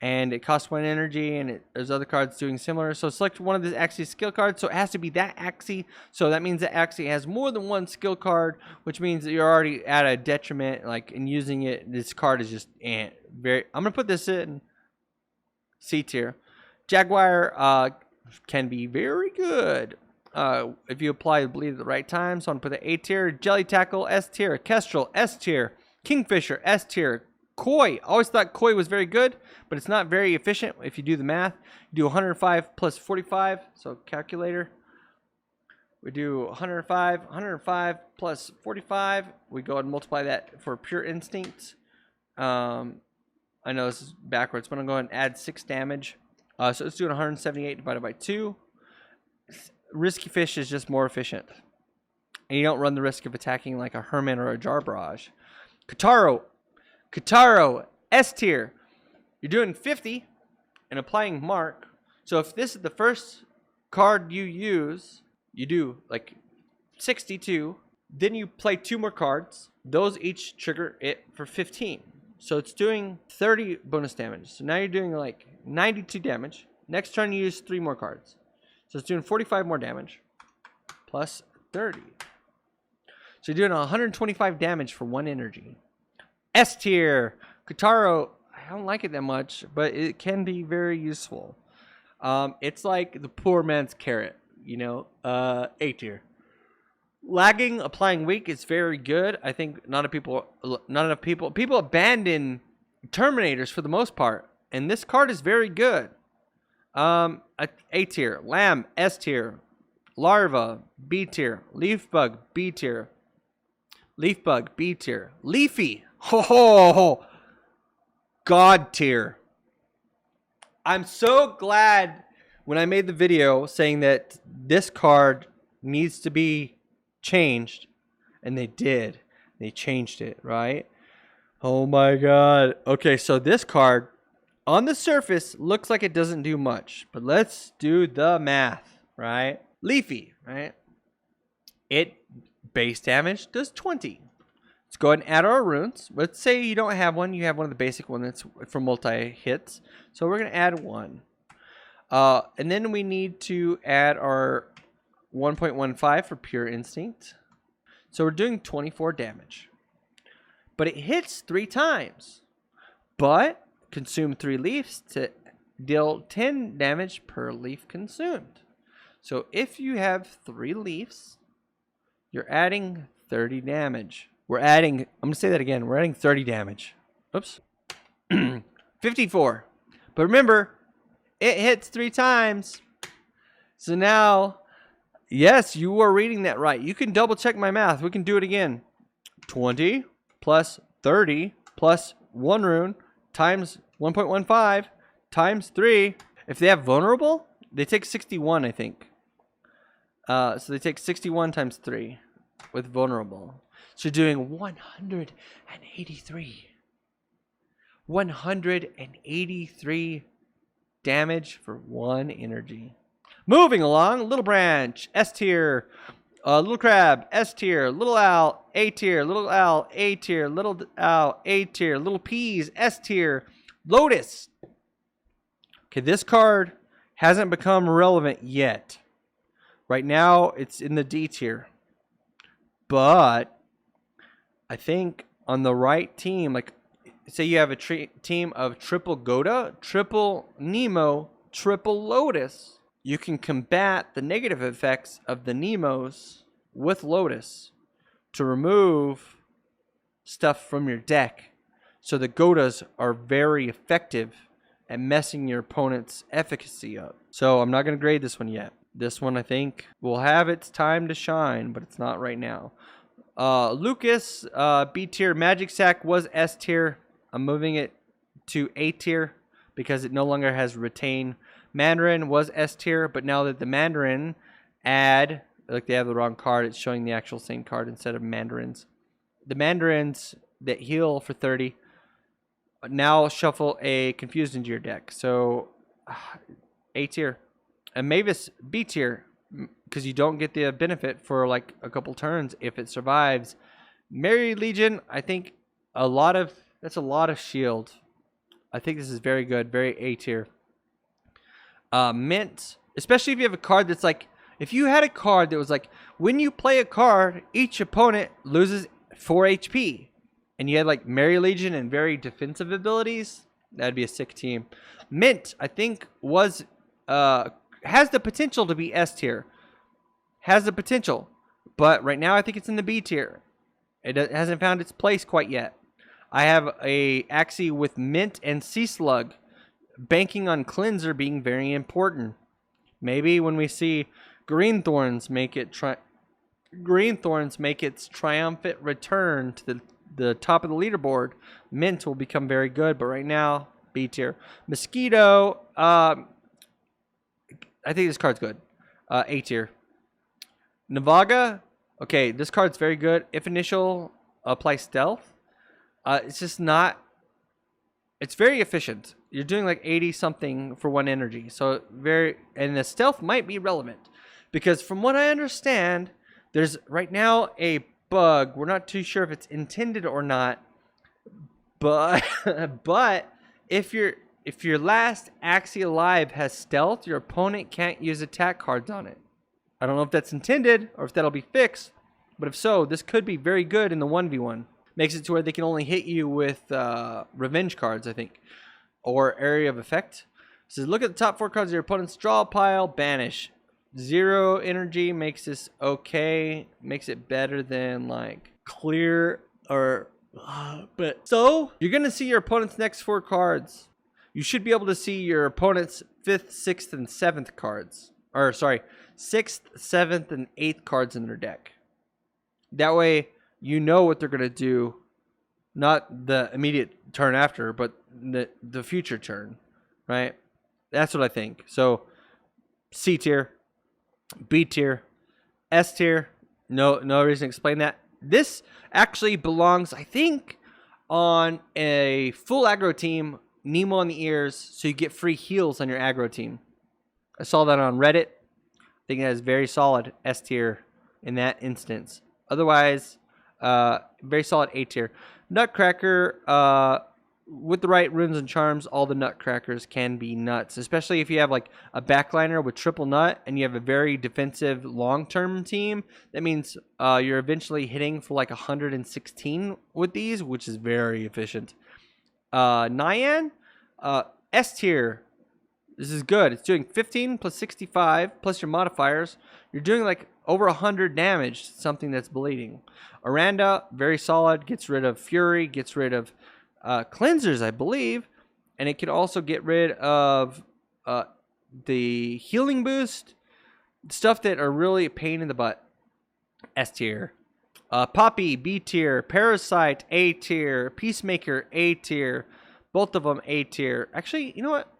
And it costs 1 energy, and there's other cards doing similar. So select one of the Axie skill cards. So it has to be that Axie. So that means that Axie has more than 1 skill card, which means that you're already at a detriment. Like in using it, this card is just very. I'm gonna put this in C tier. Jaguar can be very good if you apply the bleed at the right time. So I'm gonna put the A tier. Jelly Tackle S tier. Kestrel S tier. Kingfisher S tier. Koi, always thought Koi was very good, but it's not very efficient if you do the math. You do 105 plus 45, so calculator. We do 105 plus 45. We go and multiply that for pure instinct. I know this is backwards, but I'm going to add 6 damage. So it's doing 178 divided by 2. Risky Fish is just more efficient. And you don't run the risk of attacking like a Hermit or a Jar Barrage. Kotaro, S tier. You're doing 50 and applying mark. So if this is the first card you use, you do like 62. Then you play 2 more cards. Those each trigger it for 15. So it's doing 30 bonus damage. So now you're doing like 92 damage. Next turn you use 3 more cards. So it's doing 45 more damage. Plus 30. So you're doing 125 damage for 1 energy. S tier. Kotaro, I don't like it that much, but it can be very useful. It's like the poor man's carrot, you know. A tier. Lagging, applying weak is very good. I think not enough people abandon Terminators for the most part, and this card is very good. A tier. Lamb S tier. Larva B tier. Leafbug B tier. Leafbug B tier. Leafy. Oh, God tier. I'm so glad when I made the video saying that this card needs to be changed, and they did. They changed it, right? Oh my God. Okay, so this card on the surface looks like it doesn't do much, but let's do the math, right? Leafy, right? It base damage does 20. Let's go ahead and add our runes. Let's say you don't have one. You have one of the basic ones that's for multi-hits. So we're going to add 1. And then we need to add our 1.15 for pure instinct. So we're doing 24 damage. But it hits 3 times. But consume 3 leaves to deal 10 damage per leaf consumed. So if you have 3 leaves, you're adding 30 damage. I'm going to say that again. We're adding 30 damage. Oops. 54. But remember, it hits 3 times. So now, yes, you are reading that right. You can double check my math. We can do it again. 20 plus 30 plus 1 rune times 1.15 times 3. If they have vulnerable, they take 61, I think. So they take 61 times 3 with vulnerable. So you're doing 183. 183 damage for 1 energy. Moving along, Little Branch, S tier. Little Crab, S tier. Little Owl, A tier. Little Owl, A tier. Little Owl, A tier. Little Peas, S tier. Lotus. Okay, this card Hasn't become relevant yet. Right now, it's in the D tier. But I think on the right team, like say you have a team of triple Goda, triple Nemo, triple Lotus, you can combat the negative effects of the Nemos with Lotus to remove stuff from your deck. So the Godas are very effective at messing your opponent's efficacy up. So I'm not going to grade this one yet. This one, I think, will have its time to shine, but it's not right now. Lucas, B tier. Magic Sack was S tier. I'm moving it to A tier because it no longer has retain. Mandarin was S tier, but now that the Mandarin add, like they have the wrong card, it's showing the actual same card instead of Mandarins. The Mandarins that heal for 30 now shuffle a Confused into your deck. So A tier. And Mavis, B tier, because you don't get the benefit for like a couple turns if it survives. Merry Legion, I think that's a lot of shield. I think this is very good, very A tier. Mint, especially if you have a card that's like, if you had a card that was like, when you play a card, each opponent loses 4 HP. And you had like Merry Legion and very defensive abilities, that'd be a sick team. Mint, I think, has the potential to be S tier. Has the potential. But right now I think it's in the B tier. It hasn't found its place quite yet. I have a Axie with Mint and Sea Slug. Banking on Cleanser being very important. Maybe when we see Greenthorns make its triumphant return to the top of the leaderboard, Mint will become very good. But right now, B tier. Mosquito, I think this card's good. A tier. Navaga. Okay, this card's very good. If initial, apply stealth. It's just not... It's very efficient. You're doing like 80 something for 1 energy. So and the stealth might be relevant. Because from what I understand, there's right now a bug. We're not too sure if it's intended or not. But if your last Axie alive has stealth, your opponent can't use attack cards on it. I don't know if that's intended or if that'll be fixed, but if so, this could be very good in the 1v1. Makes it to where they can only hit you with revenge cards, I think, or area of effect. It says, look at the top 4 cards of your opponent's draw pile, banish. 0 energy makes this okay, makes it better than like clear or... but so, you're going to see your opponent's next 4 cards. You should be able to see your opponent's 5th, 6th, and 7th cards. Or, sorry, 6th, 7th, and 8th cards in their deck. That way, you know what they're going to do. Not the immediate turn after, but the future turn. Right? That's what I think. So, C tier. B tier. S tier. No reason to explain that. This actually belongs, I think, on a full aggro team. Nemo on the ears, so you get free heals on your aggro team. I saw that on Reddit. I think that is very solid S tier in that instance. Otherwise, very solid A tier. Nutcracker, with the right runes and charms, all the Nutcrackers can be nuts. Especially if you have like a backliner with triple nut and you have a very defensive long-term team. That means you're eventually hitting for like 116 with these, which is very efficient. Nyan, S tier. This is good. It's doing 15 plus 65 plus your modifiers. You're doing like over 100 damage to something that's bleeding. Aranda, very solid. Gets rid of Fury. Gets rid of cleansers, I believe. And it can also get rid of the healing boost. Stuff that are really a pain in the butt. S tier. Poppy, B tier. Parasite, A tier. Peacemaker, A tier. Both of them A tier. Actually, you know what?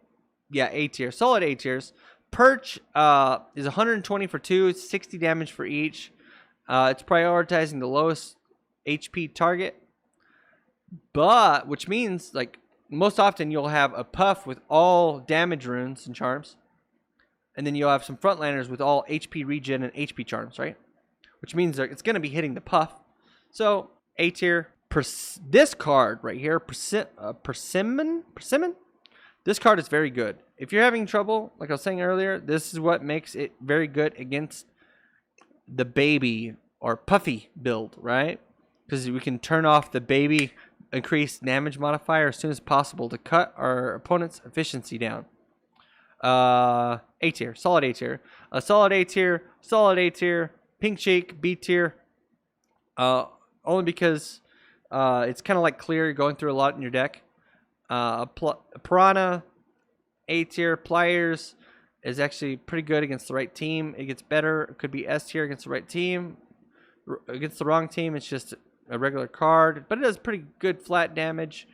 Yeah, A tier. Solid A tiers. Perch is 120 for 2. It's 60 damage for each. It's prioritizing the lowest HP target. But, which means, like, most often you'll have a puff with all damage runes and charms. And then you'll have some frontliners with all HP regen and HP charms, right? Which means it's going to be hitting the puff. So, A tier. This card right here, Persimmon? This card is very good. If you're having trouble, like I was saying earlier, this is what makes it very good against the baby or puffy build, right? Because we can turn off the baby increased damage modifier as soon as possible to cut our opponent's efficiency down. A tier, solid A tier, a solid A tier, solid A tier, pink shake, B tier. Only because it's kind of like clear, going through a lot in your deck. Piranha, A tier, Pliers is actually pretty good against the right team. It gets better. It could be S tier against the right team. Against the wrong team, it's just a regular card, but it does pretty good flat damage.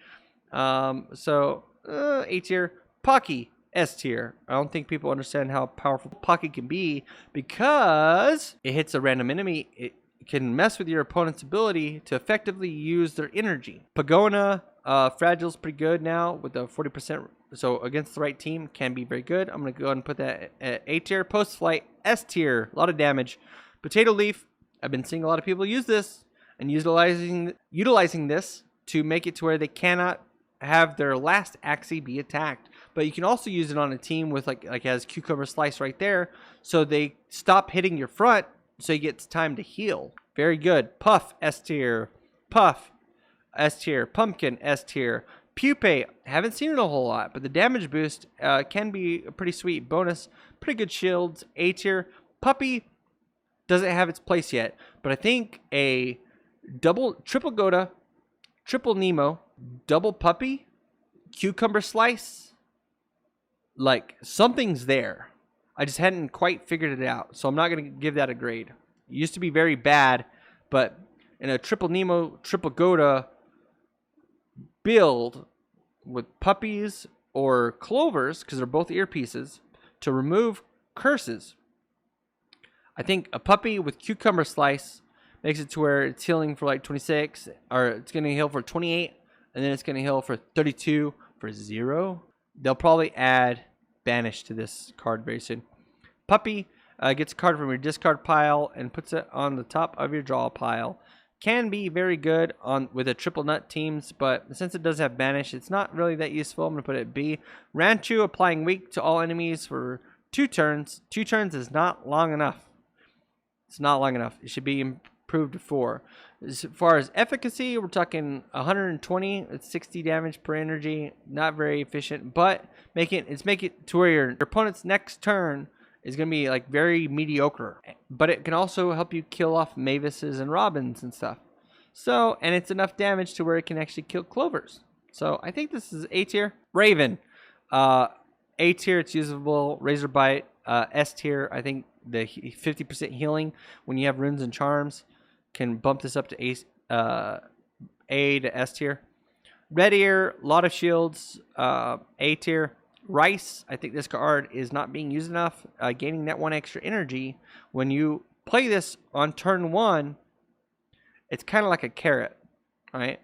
So A tier. Pocky, S tier. I don't think people understand how powerful Pocky can be because it hits a random enemy. It can mess with your opponent's ability to effectively use their energy. Pagona, Fragile's pretty good now with a 40%. So against the right team, can be very good. I'm going to go ahead and put that at A tier. Post flight, S tier. A lot of damage. Potato Leaf. I've been seeing a lot of people use this and utilizing this to make it to where they cannot have their last Axie be attacked. But you can also use it on a team with like has Cucumber Slice right there, so they stop hitting your front, so he gets time to heal. Very good. Puff, S tier. Puff, S tier. Pumpkin, S tier. Pupae, haven't seen it a whole lot, but the damage boost can be a pretty sweet bonus. Pretty good shields. A tier. Puppy doesn't have its place yet, but I think a triple Goda, triple Nemo, double Puppy, Cucumber Slice, like something's there. I just hadn't quite figured it out, so I'm not going to give that a grade. It used to be very bad, but in a triple Nemo, triple Goda build with puppies or clovers, because they're both earpieces, to remove curses, I think a puppy with Cucumber Slice makes it to where it's healing for like 26, or it's going to heal for 28, and then it's going to heal for 32 for 0. They'll probably add Banish to this card very soon. Puppy gets a card from your discard pile and puts it on the top of your draw pile. Can be very good with a triple nut teams, but since it does have Banish, it's not really that useful. I'm going to put it at B. Ranchu, applying weak to all enemies for 2 turns. 2 turns is not long enough. It's not long enough. It should be improved to 4. As far as efficacy, we're talking 120. It's 60 damage per energy. Not very efficient, but make it to where your opponent's next turn is going to be like very mediocre. But it can also help you kill off Mavises and Robins and stuff. So, and it's enough damage to where it can actually kill Clovers. So I think this is A tier. Raven, A tier. It's usable. Razor Bite, S tier. I think the 50% healing when you have runes and charms can bump this up to A to S tier. Red Ear, a lot of shields, A tier. Rice, I think this card is not being used enough. Gaining that 1 extra energy. When you play this on turn 1, it's kind of like a carrot, right?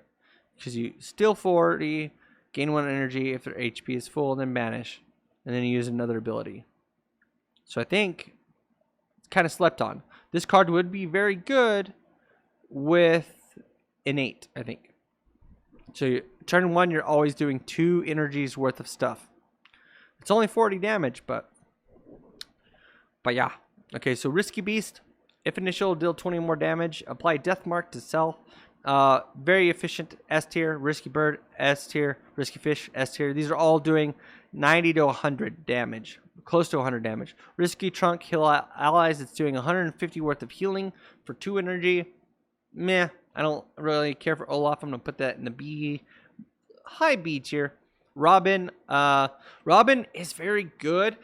Because you steal 40, gain 1 energy if their HP is full, then banish, and then you use another ability. So I think it's kind of slept on. This card would be very good with innate, I think. So turn 1, you're always doing 2 energies worth of stuff. It's only 40 damage, but yeah. Okay, so Risky Beast. If initial, deal 20 more damage. Apply Death Mark to self. Very efficient, S tier. Risky Bird, S tier. Risky Fish, S tier. These are all doing 90 to 100 damage. Close to 100 damage. Risky Trunk, heal allies. It's doing 150 worth of healing for 2 energy. Meh. I don't really care for Olaf. I'm going to put that in the B. High B tier. Robin. Robin is very good.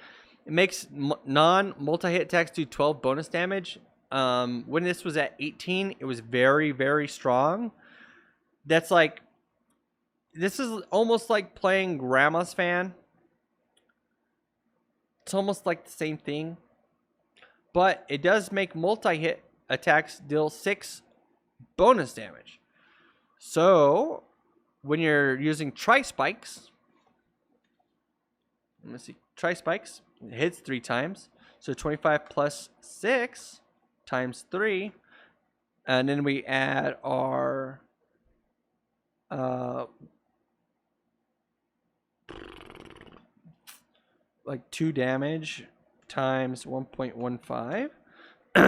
It makes non-multi-hit attacks do 12 bonus damage. When this was at 18, it was very, very strong. That's like, this is almost like playing Grandma's Fan. It's almost like the same thing. But it does make multi-hit attacks deal 6 bonus damage. So, when you're using Tri-Spikes, let me see, Tri-Spikes, it hits 3 times. So 25 plus 6 times 3. And then we add our like 2 damage times 1.15.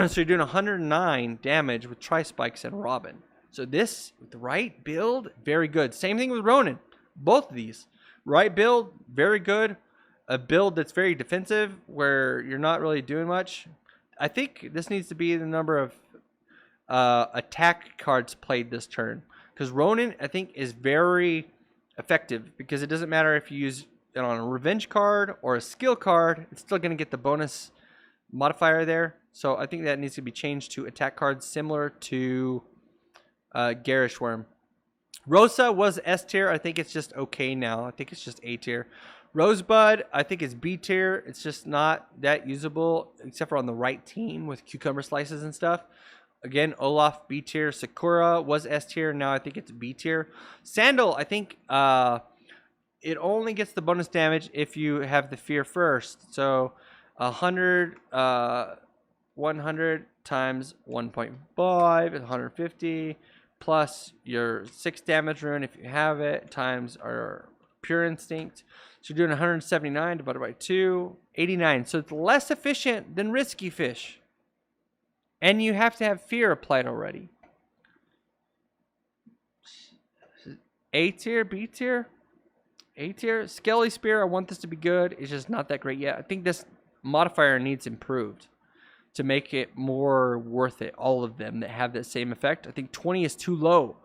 So you're doing 109 damage with Tri-Spikes and Robin. So this, with the right build, very good. Same thing with Ronin. Both of these. Right build, very good. A build that's very defensive, where you're not really doing much. I think this needs to be the number of attack cards played this turn. Because Ronin, I think, is very effective. Because it doesn't matter if you use it on a revenge card or a skill card. It's still going to get the bonus modifier there. So I think that needs to be changed to attack cards similar to Garish Worm. Rosa was S tier. I think it's just okay now. I think it's just A tier. Rosebud, I think it's B tier. It's just not that usable except for on the right team with cucumber slices and stuff. Again, Olaf, B tier. Sakura was S tier. Now I think it's B tier. Sandal, I think it only gets the bonus damage if you have the fear first. So 100 times 1.5 is 150. Plus your 6 damage rune if you have it, times our pure instinct. So you're doing 179 divided by 2, 89. So it's less efficient than Risky Fish. And you have to have fear applied already. A tier, B tier, A tier. Skelly Spear, I want this to be good. It's just not that great yet. I think this modifier needs improved to make it more worth it, all of them that have that same effect. I think 20 is too low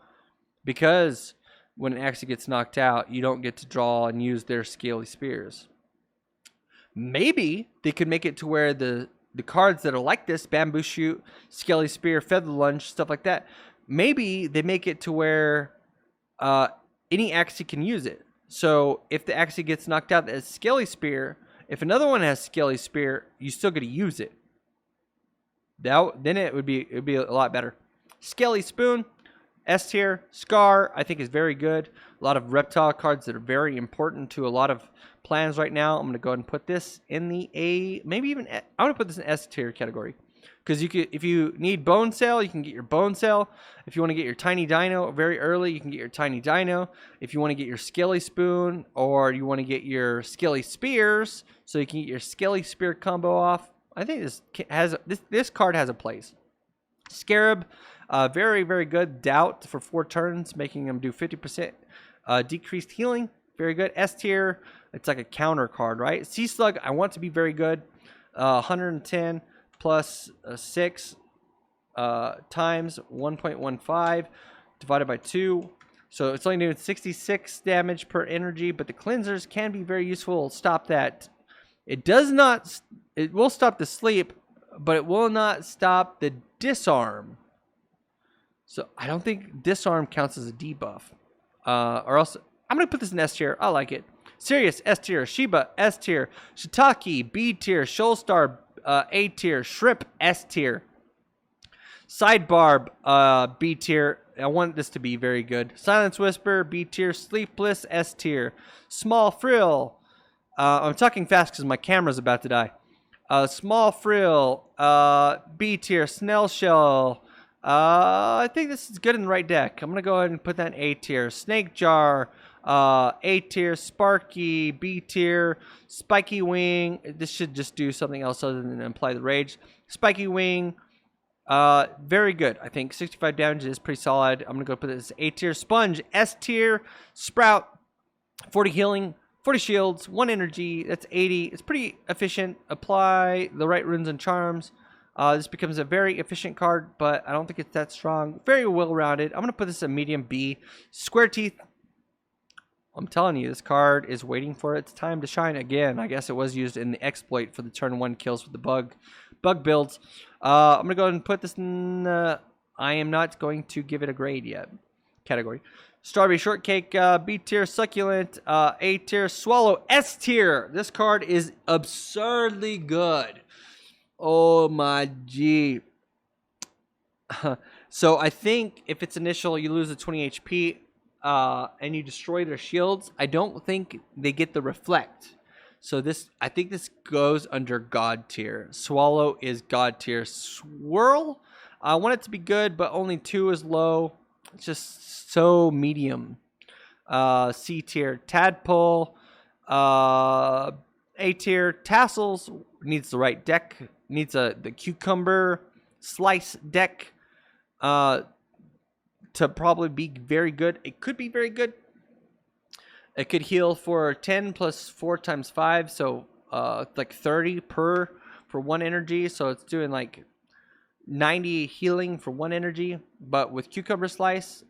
because when an Axie gets knocked out, you don't get to draw and use their Scaly Spears. Maybe they could make it to where the cards that are like this, Bamboo Shoot, Scaly Spear, Feather Lunge, stuff like that, maybe they make it to where any Axie can use it. So if the Axie gets knocked out as Scaly Spear, if another one has Scaly Spear, you still get to use it. Then it would be a lot better. Skelly Spoon, S tier. Scar, I think, is very good. A lot of reptile cards that are very important to a lot of plans right now. I'm going to go ahead and put this in the A, maybe even I'm going to put this in S tier category. Because if you need Bone Sail, you can get your Bone Sail. If you want to get your Tiny Dino very early, you can get your Tiny Dino. If you want to get your Skelly Spoon, or you want to get your Skelly Spears, so you can get your Skelly Spear combo off, I think this card has a place. Scarab, very, very good. Doubt for 4 turns, making him do 50% decreased healing. Very good. S tier, it's like a counter card, right? Sea Slug, I want to be very good. 110 plus 6 times 1.15 divided by 2. So it's only doing 66 damage per energy, but the cleansers can be very useful. It'll stop that. It does not... It will stop the sleep, but it will not stop the disarm. So I don't think disarm counts as a debuff. Or else... I'm going to put this in S tier. I like it. Sirius, S tier. Shiba, S tier. Shiitake, B tier. Shoalstar, A tier. Shrimp, S tier. Sidebarb, B tier. I want this to be very good. Silence Whisper, B tier. Sleep Bliss, S tier. Small Frill. I'm talking fast because my camera's about to die. Small Frill, B tier. Snail Shell. I think this is good in the right deck. I'm going to go ahead and put that in A tier. Snake Jar, A tier. Sparky, B tier. Spiky Wing. This should just do something else other than apply the rage. Spiky Wing, very good. I think 65 damage is pretty solid. I'm going to go put this A tier. Sponge, S tier. Sprout, 40 healing. 40 shields, 1 energy, that's 80. It's pretty efficient. Apply the right runes and charms. This becomes a very efficient card, but I don't think it's that strong. Very well-rounded. I'm going to put this in medium B. Square Teeth. I'm telling you, this card is waiting for its time to shine again. I guess it was used in the exploit for the turn 1 kills with the bug builds. I'm going to go ahead and put this in I am not going to give it a grade yet category. Strawberry Shortcake, B tier. Succulent, A tier. Swallow, S tier. This card is absurdly good. Oh my G. So I think if it's initial, you lose the 20 HP and you destroy their shields. I don't think they get the reflect. So I think this goes under God tier. Swallow is God tier. Swirl, I want it to be good, but only 2 is low. It's just so medium. C tier. Tadpole, A A tier. Tassels needs the right deck. Needs the cucumber slice deck to probably be very good. It could be very good. It could heal for 10 plus 4 times 5, so like 30 for 1 energy. So it's doing like 90 healing for 1 energy. But with Cucumber Slice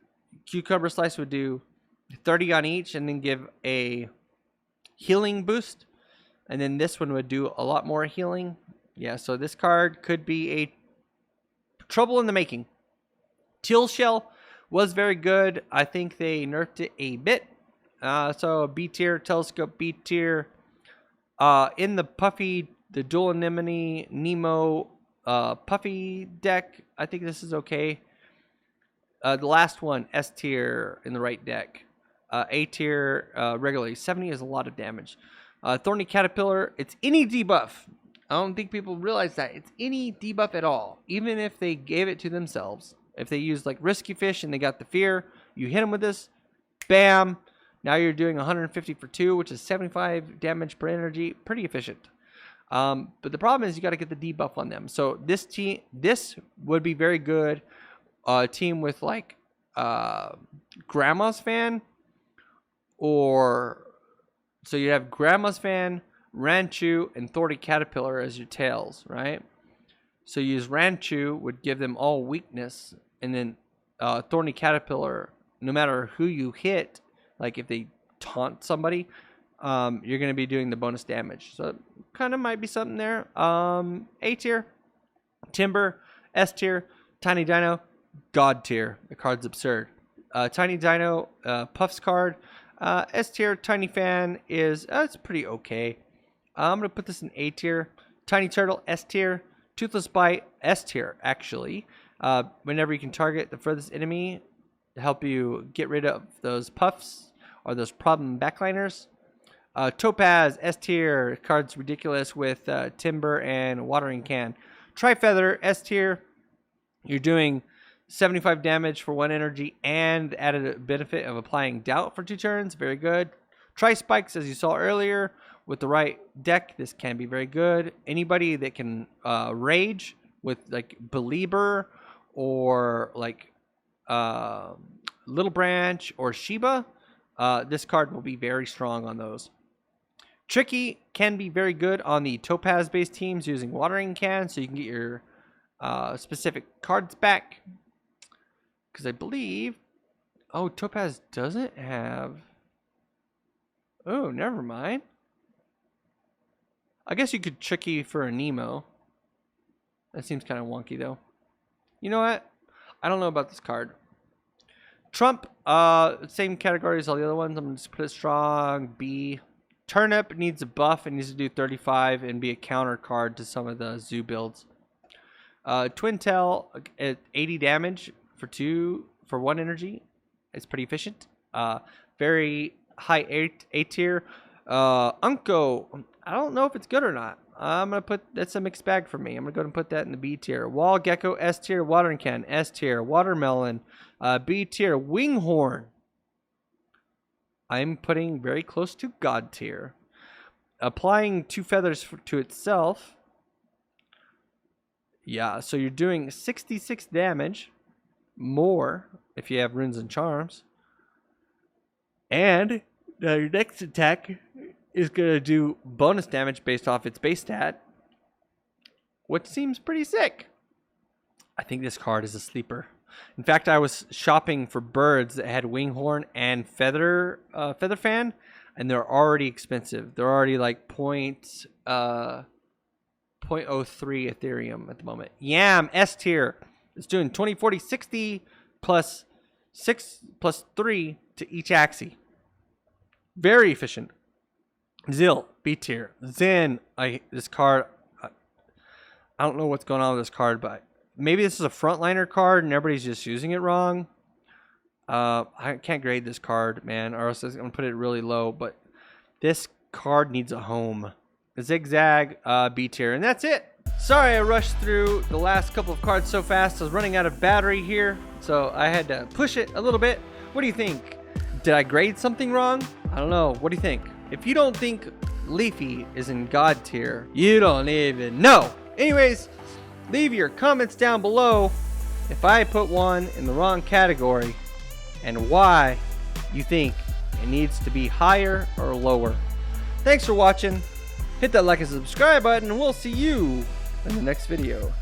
would do 30 on each and then give a healing boost. And then this one would do a lot more healing. Yeah, so this card could be a trouble in the making. Teal Shell was very good. I think they nerfed it a bit. So B tier, Telescope B tier. In the Dual Anemone Nemo Puffy deck, I think this is okay. The last one, S tier in the right deck. A tier regularly. 70 is a lot of damage. Thorny Caterpillar, it's any debuff. I don't think people realize that. It's any debuff at all. Even if they gave it to themselves. If they use like Risky Fish and they got the fear, you hit them with this, bam. Now you're doing 150 for 2, which is 75 damage per energy. Pretty efficient. But the problem is you got to get the debuff on them. So this would be very good. Team with like Grandma's Fan, or so you have Grandma's Fan, Ranchu, and Thorny Caterpillar as your tails, right? So you use Ranchu would give them all weakness, and then Thorny Caterpillar, no matter who you hit, like if they taunt somebody, you're going to be doing the bonus damage. So kind of might be something there. A tier, Timber. S tier, Tiny Dino. God tier. The card's absurd. Tiny Dino, Puffs card. S tier, Tiny Fan is it's pretty okay. I'm going to put this in A tier. Tiny Turtle, S tier. Toothless Bite, S tier, actually. Whenever you can target the furthest enemy to help you get rid of those puffs or those problem backliners. Topaz, S tier. Card's ridiculous with Timber and Watering Can. Tri-Feather, S tier. You're doing 75 damage for 1 energy and added benefit of applying Doubt for 2 turns. Very good. Tri-Spikes, as you saw earlier, with the right deck, this can be very good. Anybody that can rage with like Belieber or like Little Branch or Shiba, this card will be very strong on those. Tricky can be very good on the Topaz based teams using Watering Can, so you can get your specific cards back. Because I believe, Topaz doesn't have. Oh, never mind. I guess you could Tricky for a Nemo. That seems kind of wonky though. You know what? I don't know about this card. Trump, same category as all the other ones. I'm going to just put it strong. B. Turnip needs a buff. It needs to do 35 and be a counter card to some of the zoo builds. Twin Tail at 80 damage for 1 energy. It's pretty efficient. Very high A tier. Unco, I don't know if it's good or not. I'm going to put, that's a mixed bag for me. I'm going to go ahead and put that in the B tier. Wall Gecko, S tier. Watering Can, S tier. Watermelon, B tier. Winghorn, I'm putting very close to God tier. Applying 2 feathers to itself. Yeah, so you're doing 66 damage more if you have runes and charms. And your next attack is going to do bonus damage based off its base stat, which seems pretty sick. I think this card is a sleeper. In fact, I was shopping for birds that had Winghorn and Feather Fan, and they're already expensive. They're already like 0.03 Ethereum at the moment. Yam, S tier. It's doing 20, 40, 60 plus 6 plus 3 to each Axie. Very efficient. Zill, B tier. Zen, this card, I don't know what's going on with this card, but maybe this is a frontliner card and everybody's just using it wrong. I can't grade this card, man, or else I'm going to put it really low, but this card needs a home. Zigzag, B tier, and that's it. Sorry I rushed through the last couple of cards so fast. I was running out of battery here, so I had to push it a little bit. What do you think? Did I grade something wrong? I don't know. What do you think? If you don't think Leafy is in God tier. You don't even know. Anyways, leave your comments down below if I put one in the wrong category and why you think it needs to be higher or lower. Thanks for watching. Hit that like and subscribe button and we'll see you in the next video.